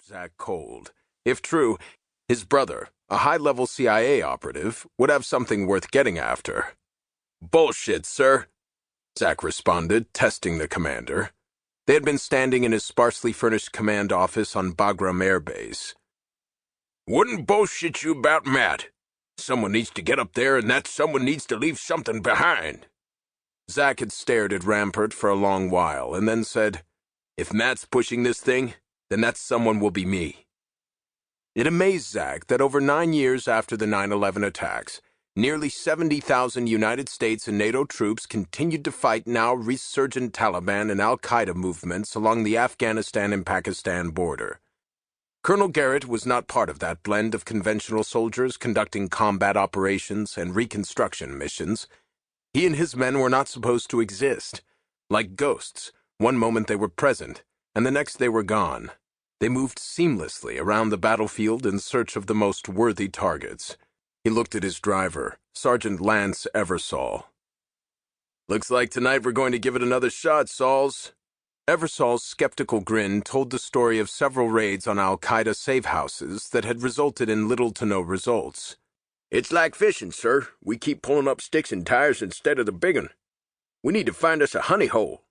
Zach cold. If true, his brother, a high-level CIA operative, would have something worth getting after. "Bullshit, sir," Zach responded, testing the commander. They had been standing in his sparsely furnished command office on Bagram Air Base. "Wouldn't bullshit you about Matt. Someone needs to get up there, and that someone needs to leave something behind." Zach had stared at Rampart for a long while, and then said, "If Matt's pushing this thing, then that someone will be me." It amazed Zach that over 9 years after the 9/11 attacks, nearly 70,000 United States and NATO troops continued to fight now resurgent Taliban and al-Qaeda movements along the Afghanistan and Pakistan border. Colonel Garrett was not part of that blend of conventional soldiers conducting combat operations and reconstruction missions. He and his men were not supposed to exist. Like ghosts, one moment they were present, and the next they were gone. They moved seamlessly around the battlefield in search of the most worthy targets. He looked at his driver, Sergeant Lance Eversole. "Looks like tonight we're going to give it another shot, Sauls." Eversole's skeptical grin told the story of several raids on al-Qaeda safe houses that had resulted in little to no results. "It's like fishing, sir. We keep pulling up sticks and tires instead of the big one. We need to find us a honey hole."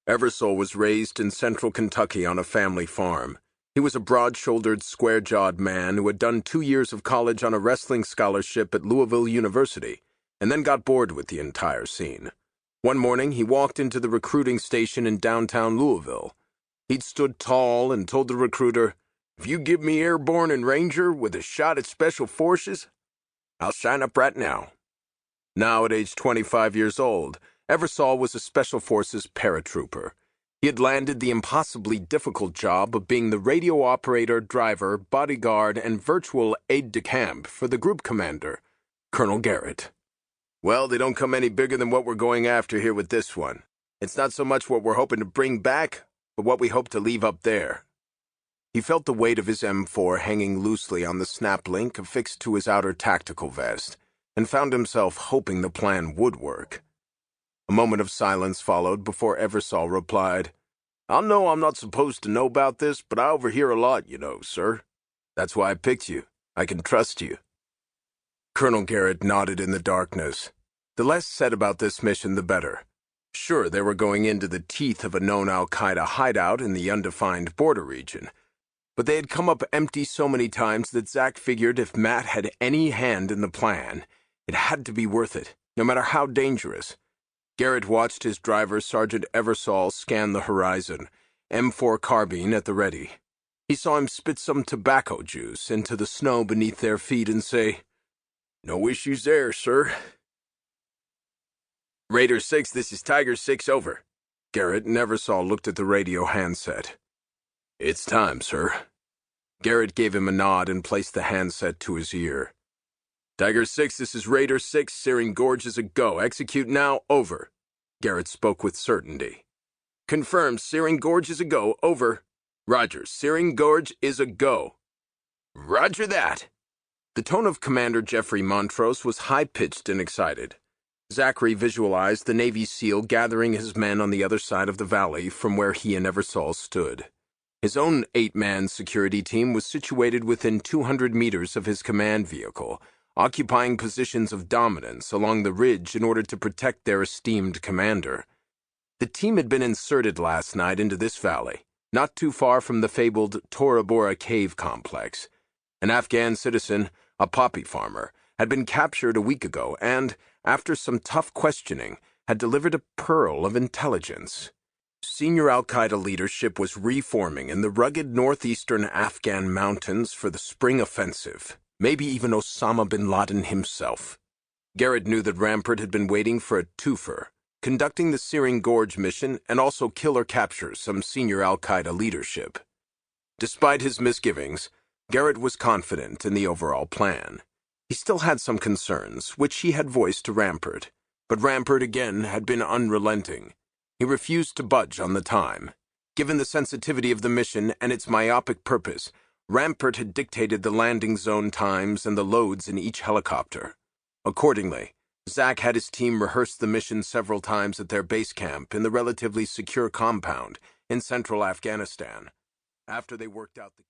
Eversole was raised in central Kentucky on a family farm. He was a broad-shouldered, square-jawed man who had done 2 years of college on a wrestling scholarship at Louisville University, and then got bored with the entire scene. One morning, he walked into the recruiting station in downtown Louisville. He'd stood tall and told the recruiter, "If you give me airborne and ranger with a shot at special forces, I'll sign up right now." Now, at age 25 years old, Eversole was a Special Forces paratrooper. He had landed the impossibly difficult job of being the radio operator, driver, bodyguard, and virtual aide-de-camp for the group commander, Colonel Garrett. "Well, they don't come any bigger than what we're going after here with this one. It's not so much what we're hoping to bring back, but what we hope to leave up there." He felt the weight of his M4 hanging loosely on the snap link affixed to his outer tactical vest, and found himself hoping the plan would work. A moment of silence followed before Eversole replied, "I know I'm not supposed to know about this, but I overhear a lot, you know, sir. That's why I picked you. I can trust you." Colonel Garrett nodded in the darkness. The less said about this mission, the better. Sure, they were going into the teeth of a known al-Qaeda hideout in the undefined border region, but they had come up empty so many times that Zach figured if Matt had any hand in the plan, it had to be worth it, no matter how dangerous. Garrett watched his driver, Sergeant Eversole, scan the horizon, M4 carbine at the ready. He saw him spit some tobacco juice into the snow beneath their feet and say, "No issues there, sir." "Raider 6, this is Tiger 6, over." Garrett and Eversole looked at the radio handset. "It's time, sir." Garrett gave him a nod and placed the handset to his ear. "Tiger 6, this is Raider 6, Searing Gorge is a go. Execute now, over." Garrett spoke with certainty. "Confirmed, Searing Gorge is a go, over." "Roger, Searing Gorge is a go." "Roger that." The tone of Commander Jeffrey Montrose was high-pitched and excited. Zachary visualized the Navy SEAL gathering his men on the other side of the valley from where he and Eversole stood. His own 8-man security team was situated within 200 meters of his command vehicle, occupying positions of dominance along the ridge in order to protect their esteemed commander. The team had been inserted last night into this valley, not too far from the fabled Tora Bora cave complex. An Afghan citizen, a poppy farmer, had been captured a week ago and, after some tough questioning, had delivered a pearl of intelligence. Senior al-Qaeda leadership was reforming in the rugged northeastern Afghan mountains for the spring offensive. Maybe even Osama bin Laden himself. Garrett knew that Rampart had been waiting for a twofer, conducting the Searing Gorge mission and also kill or capture some senior al-Qaeda leadership. Despite his misgivings, Garrett was confident in the overall plan. He still had some concerns, which he had voiced to Rampart, but Rampart again had been unrelenting. He refused to budge on the time. Given the sensitivity of the mission and its myopic purpose, Rampart had dictated the landing zone times and the loads in each helicopter. Accordingly, Zach had his team rehearse the mission several times at their base camp in the relatively secure compound in central Afghanistan. After they worked out the